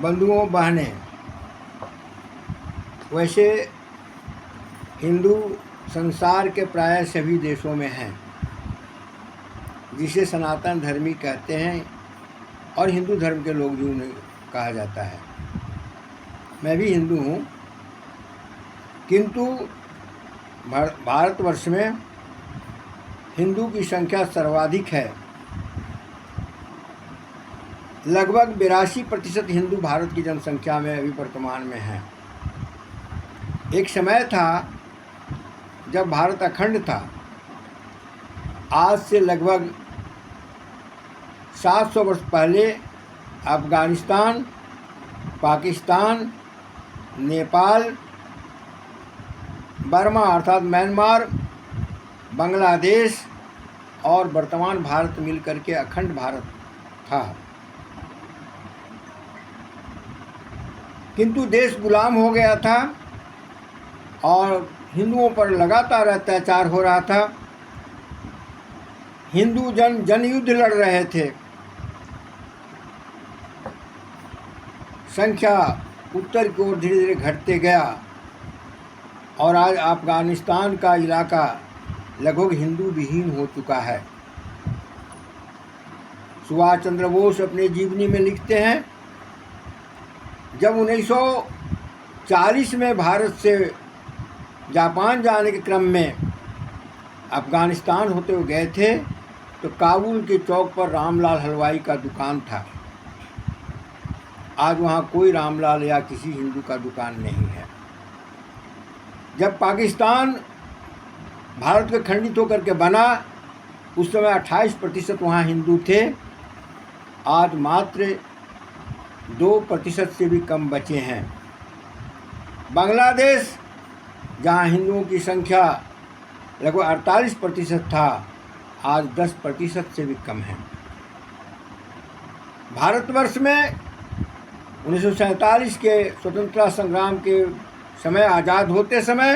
बंधुओं बहनें, वैसे हिंदू संसार के प्राय सभी देशों में हैं, जिसे सनातन धर्मी कहते हैं और हिंदू धर्म के लोग भी उन्हें कहा जाता है। मैं भी हिंदू हूँ, किंतु भारतवर्ष में हिंदू की संख्या सर्वाधिक है। लगभग 82% हिंदू भारत की जनसंख्या में अभी वर्तमान में हैं। एक समय था जब भारत अखंड था। आज से लगभग 700 वर्ष पहले अफ़गानिस्तान, पाकिस्तान, नेपाल, बर्मा अर्थात म्यांमार, बांग्लादेश और वर्तमान भारत मिलकर के अखंड भारत था। किंतु देश गुलाम हो गया था और हिंदुओं पर लगातार अत्याचार हो रहा था। हिंदू जनयुद्ध लड़ रहे थे। संख्या उत्तर की ओर धीरे धीरे घटते गया और आज अफ़गानिस्तान का इलाका लगभग हिंदू विहीन हो चुका है। सुभाष चंद्र बोस अपने जीवनी में लिखते हैं, जब 1940 में भारत से जापान जाने के क्रम में अफ़गानिस्तान होते हुए गए थे तो काबुल के चौक पर रामलाल हलवाई का दुकान था। आज वहाँ कोई रामलाल या किसी हिंदू का दुकान नहीं है। जब पाकिस्तान भारत के खंडित होकर के बना, उस समय 28% वहाँ हिंदू थे। आज मात्र 2% से भी कम बचे हैं। बांग्लादेश, जहाँ हिंदुओं की संख्या लगभग 48% था, आज 10% से भी कम है। भारतवर्ष में 1947 के स्वतंत्रता संग्राम के समय, आज़ाद होते समय,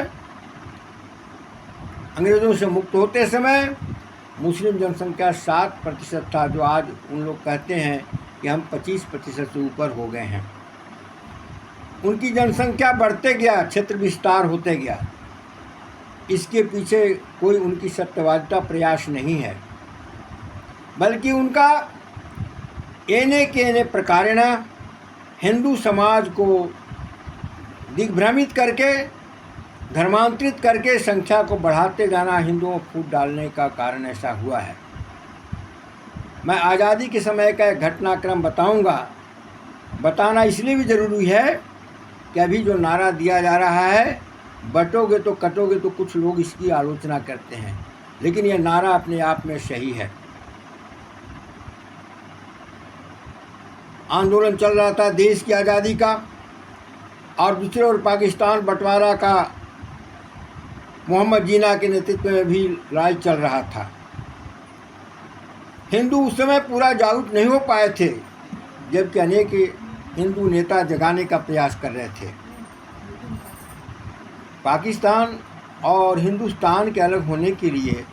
अंग्रेज़ों से मुक्त होते समय मुस्लिम जनसंख्या 7% था, जो आज उन लोग कहते हैं कि हम 25% से ऊपर हो गए हैं। उनकी जनसंख्या बढ़ते गया, क्षेत्र विस्तार होते गया। इसके पीछे कोई उनकी सत्यवादिता प्रयास नहीं है, बल्कि उनका एने केने प्रकारेण हिंदू समाज को दिग्भ्रमित करके, धर्मांतरित करके संख्या को बढ़ाते जाना हिंदुओं को फूट डालने का कारण ऐसा हुआ है। मैं आज़ादी के समय का एक घटनाक्रम बताऊंगा। बताना इसलिए भी ज़रूरी है कि अभी जो नारा दिया जा रहा है, बटोगे तो कटोगे, तो कुछ लोग इसकी आलोचना करते हैं, लेकिन यह नारा अपने आप में सही है। आंदोलन चल रहा था देश की आज़ादी का, और दूसरी ओर पाकिस्तान बंटवारा का मोहम्मद जिन्ना के नेतृत्व में भी राज चल रहा था। हिंदू उस समय पूरा जागरूक नहीं हो पाए थे, जबकि अनेक हिंदू नेता जगाने का प्रयास कर रहे थे। पाकिस्तान और हिंदुस्तान के अलग होने के लिए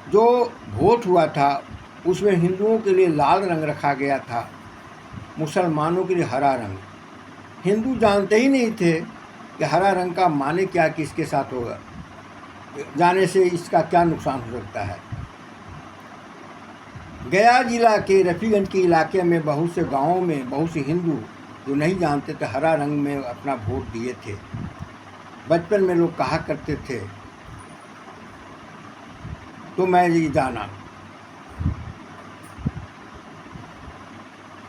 जो वोट हुआ था, उसमें हिंदुओं के लिए लाल रंग रखा गया था, मुसलमानों के लिए हरा रंग। हिंदू जानते ही नहीं थे कि हरा रंग का माने क्या, किसके साथ होगा, जाने से इसका क्या नुकसान हो सकता है। गया जिला के रफ़ीगंज के इलाके में बहुत से गांवों में बहुत से हिंदू जो नहीं जानते थे, हरा रंग में अपना वोट दिए थे। बचपन में लोग कहा करते थे, तो मैं ये जाना।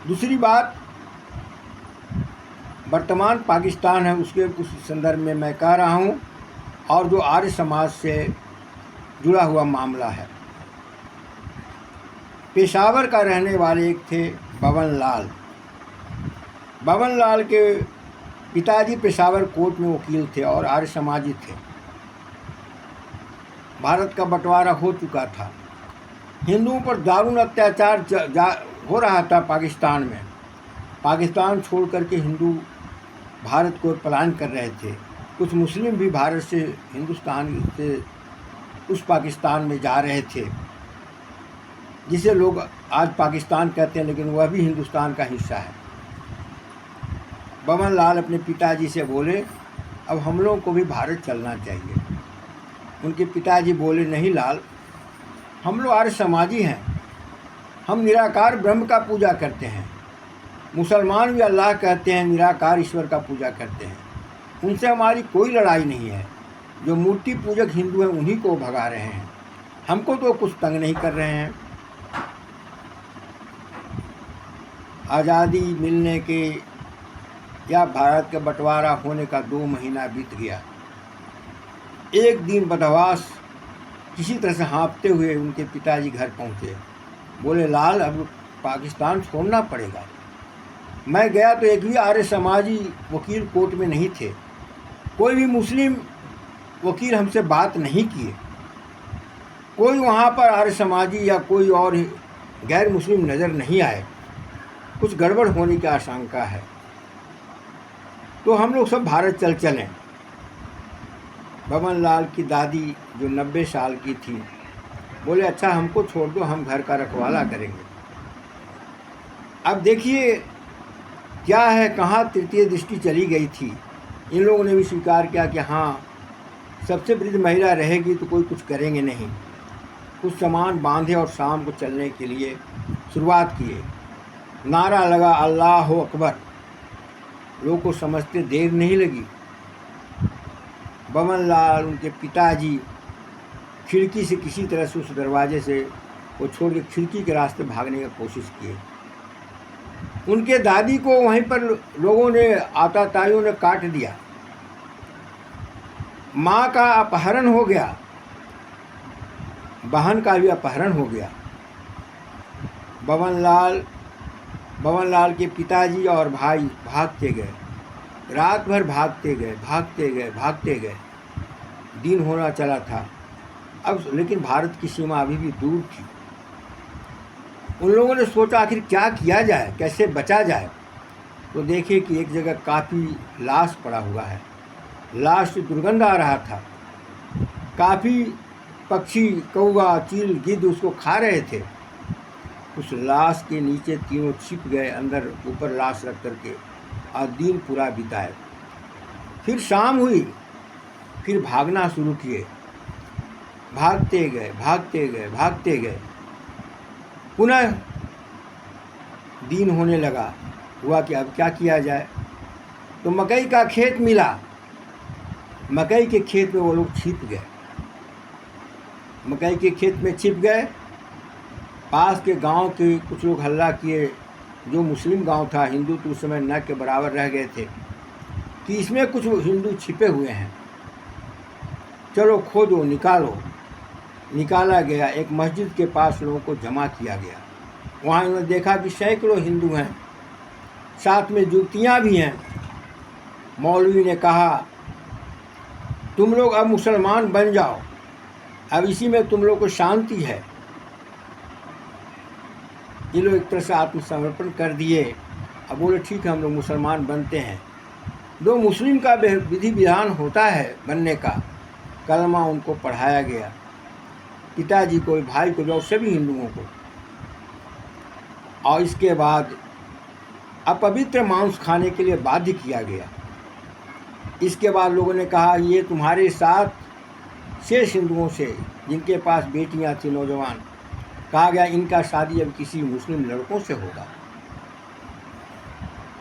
दूसरी बात, वर्तमान पाकिस्तान है, उसके उस संदर्भ में मैं कह रहा हूँ, और जो आर्य समाज से जुड़ा हुआ मामला है। पेशावर का रहने वाले एक थे बबन लाल। बबन लाल के पिताजी पेशावर कोर्ट में वकील थे और आर्य समाजी थे। भारत का बंटवारा हो चुका था, हिंदुओं पर दारुण अत्याचार हो रहा था पाकिस्तान में। पाकिस्तान छोड़ करके हिंदू भारत को पलायन कर रहे थे। कुछ मुस्लिम भी भारत से हिंदुस्तान से उस पाकिस्तान में जा रहे थे, जिसे लोग आज पाकिस्तान कहते हैं, लेकिन वह भी हिंदुस्तान का हिस्सा है। बमन लाल अपने पिताजी से बोले, अब हम लोगों को भी भारत चलना चाहिए। उनके पिताजी बोले, नहीं लाल, हम लोग आर्य समाजी हैं, हम निराकार ब्रह्म का पूजा करते हैं। मुसलमान भी अल्लाह कहते हैं, निराकार ईश्वर का पूजा करते हैं। उनसे हमारी कोई लड़ाई नहीं है। जो मूर्ति पूजक हिंदू हैं उन्हीं को भगा रहे हैं, हमको तो कुछ तंग नहीं कर रहे हैं। आज़ादी मिलने के या भारत का बंटवारा होने का 2 महीना बीत गया। एक दिन बदहवास किसी तरह से हाँफते हुए उनके पिताजी घर पहुँचे। बोले, लाल, अब पाकिस्तान छोड़ना पड़ेगा। मैं गया तो एक भी आर्य समाजी वकील कोर्ट में नहीं थे। कोई भी मुस्लिम वकील हमसे बात नहीं किए। कोई वहाँ पर आर्य समाजी या कोई और गैर मुस्लिम नज़र नहीं आए। कुछ गड़बड़ होने की आशंका है, तो हम लोग सब भारत चलें। बमन लाल की दादी जो 90 साल की थी बोले, अच्छा हमको छोड़ दो, हम घर का रखवाला करेंगे। अब देखिए क्या है, कहाँ तृतीय दृष्टि चली गई थी। इन लोगों ने भी स्वीकार किया कि हाँ, सबसे वृद्ध महिला रहेगी तो कोई कुछ करेंगे नहीं। कुछ सामान बांधे और शाम को चलने के लिए शुरुआत किए। नारा लगा, अल्लाह अकबर। लोगों को समझते देर नहीं लगी। बमन लाल, उनके पिताजी खिड़की से किसी तरह से उस दरवाजे से वो छोड़ के खिड़की के रास्ते भागने की कोशिश किए। उनके दादी को वहीं पर लोगों ने, आताताइयों ने काट दिया। माँ का अपहरण हो गया, बहन का भी अपहरण हो गया। बमन लाल के पिताजी और भाई भागते गए, रात भर भागते गए। दिन होना चला था अब, लेकिन भारत की सीमा अभी भी दूर थी। उन लोगों ने सोचा आखिर क्या किया जाए, कैसे बचा जाए। तो देखे कि एक जगह काफ़ी लाश पड़ा हुआ है। लाश से दुर्गंध आ रहा था। काफ़ी पक्षी, कौवा, चील, गिद्ध उसको खा रहे थे। उस लाश के नीचे तीनों छिप गए, अंदर ऊपर लाश रख करके, और दिन पूरा बिताए। फिर शाम हुई, फिर भागना शुरू किए। भागते गए। पुनः दिन होने लगा। हुआ कि अब क्या किया जाए। तो मकई का खेत मिला। मकई के खेत में वो लोग छिप गए। मकई के खेत में छिप गए। पास के गांव के कुछ लोग हल्ला किए, जो मुस्लिम गांव था, हिंदू तो उस समय न के बराबर रह गए थे, कि इसमें कुछ हिंदू छिपे हुए हैं, चलो खोदो, निकालो। निकाला गया। एक मस्जिद के पास लोगों को जमा किया गया। वहाँ उन्होंने देखा कि सैकड़ों हिंदू हैं, साथ में जुतियाँ भी हैं। मौलवी ने कहा, तुम लोग अब मुसलमान बन जाओ, अब इसी में तुम लोग को शांति है। ये लोग एक तरह से आत्मसमर्पण कर दिए। अब बोले, ठीक है, हम लोग मुसलमान बनते हैं। 2 मुस्लिम का विधि विधान होता है बनने का। कलमा उनको पढ़ाया गया, पिताजी को, भाई को, जो सभी हिंदुओं को। और इसके बाद अपवित्र मांस खाने के लिए बाध्य किया गया। इसके बाद लोगों ने कहा, ये तुम्हारे साथ शेष हिंदुओं से, जिनके पास बेटियां थी, नौजवान, कहा गया इनका शादी अब किसी मुस्लिम लड़कों से होगा।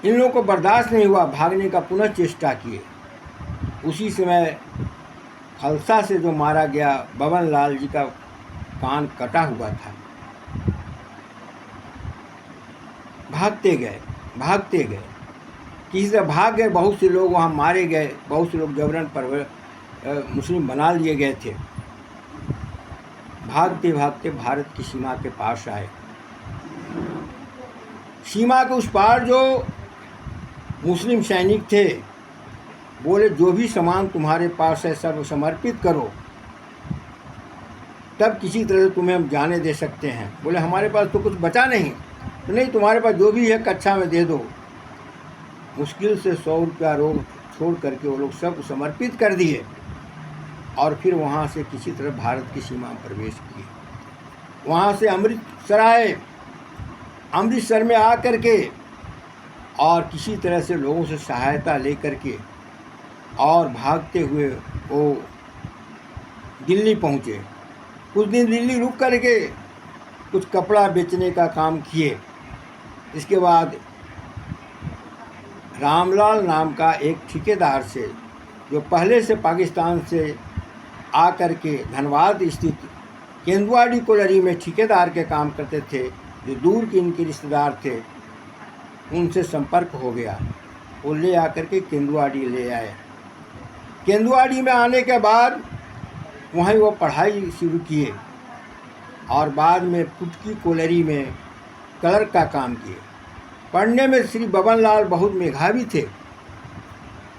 इन लोगों को बर्दाश्त नहीं हुआ, भागने का पुनः चेष्टा किए। उसी समय फलसा से जो मारा गया, बमन लाल जी का कान कटा हुआ था। भागते गए, किसी से भाग गए। बहुत से लोग वहाँ मारे गए, बहुत से लोग जबरन पर मुस्लिम बना लिए गए थे। भागते भारत की सीमा के पास आए। सीमा के उस पार जो मुस्लिम सैनिक थे, बोले, जो भी सामान तुम्हारे पास है सब समर्पित करो, तब किसी तरह से तुम्हें हम जाने दे सकते हैं। बोले, हमारे पास तो कुछ बचा नहीं। तो नहीं, तुम्हारे पास जो भी है कक्षा में दे दो। मुश्किल से 100 रुपया रोग छोड़ करके वो लोग सब समर्पित कर दिए, और फिर वहाँ से किसी तरह भारत की सीमा में प्रवेश किए। वहाँ से अमृतसर में आ करके और किसी तरह से लोगों से सहायता लेकर के और भागते हुए वो दिल्ली पहुँचे। कुछ दिन दिल्ली रुक करके कुछ कपड़ा बेचने का काम किए। इसके बाद रामलाल नाम का एक ठेकेदार से, जो पहले से पाकिस्तान से आकर के धनबाद स्थित केंदुआडी कोलरी में ठेकेदार के काम करते थे, जो दूर के इनके रिश्तेदार थे, उनसे संपर्क हो गया। वो ले आकर के केंदुआडी ले आए। केंदुआडी में आने के बाद वहीं वो पढ़ाई शुरू किए और बाद में पुटकी कोलरी में क्लर्क का काम किए। पढ़ने में श्री बबन लाल बहुत मेधावी थे।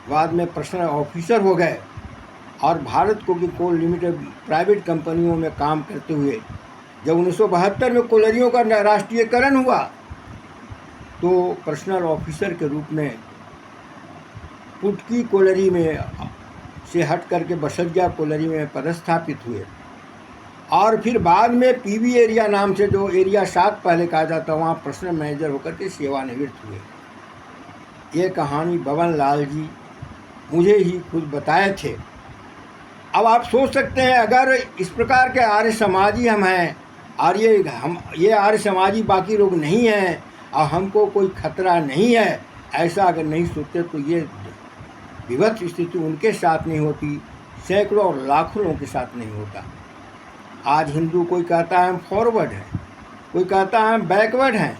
बाद में पर्सनल ऑफिसर हो गए और भारत कोल लिमिटेड प्राइवेट कंपनियों में काम करते हुए जब 1972 में कोलरियों का राष्ट्रीयकरण हुआ तो पर्सनल ऑफिसर के रूप में पुटकी कोलरी में से हट करके बसरिया कोलरी में पदस्थापित हुए और फिर बाद में पीवी एरिया नाम से, जो एरिया 7 पहले कहा जाता, वहाँ पर्सनल मैनेजर होकर के सेवानिवृत्त हुए। ये कहानी बबन लाल जी मुझे ही खुद बताए थे। अब आप सोच सकते हैं, अगर इस प्रकार के आर्य समाजी हम हैं और ये आर्य समाजी बाकी लोग नहीं हैं और हमको कोई खतरा नहीं है, ऐसा अगर नहीं सोचते तो ये विभत्स स्थिति उनके साथ नहीं होती, सैकड़ों और लाखों लोगों के साथ नहीं होता। आज हिंदू कोई कहता है हम फॉरवर्ड हैं, कोई कहता है हम बैकवर्ड हैं,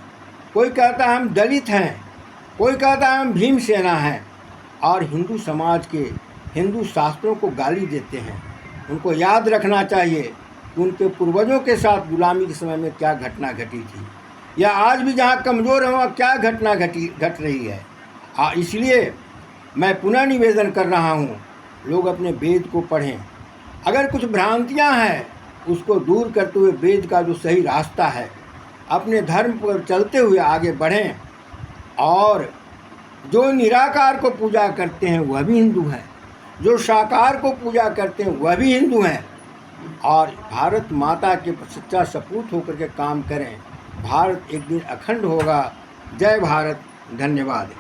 कोई कहता है हम दलित हैं, कोई कहता है हम भीम सेना हैं और हिंदू समाज के हिंदू शास्त्रों को गाली देते हैं। उनको याद रखना चाहिए कि उनके पूर्वजों के साथ गुलामी के समय में क्या घटना घटी थी, या आज भी जहाँ कमज़ोर है वहाँ क्या घटना घट रही है। इसलिए मैं पुनः निवेदन कर रहा हूँ, लोग अपने वेद को पढ़ें। अगर कुछ भ्रांतियाँ हैं उसको दूर करते हुए वेद का जो सही रास्ता है, अपने धर्म पर चलते हुए आगे बढ़ें। और जो निराकार को पूजा करते हैं वह भी हिंदू हैं, जो साकार को पूजा करते हैं वह भी हिंदू हैं, और भारत माता के सच्चा सपूत होकर के काम करें। भारत एक दिन अखंड होगा। जय भारत। धन्यवाद।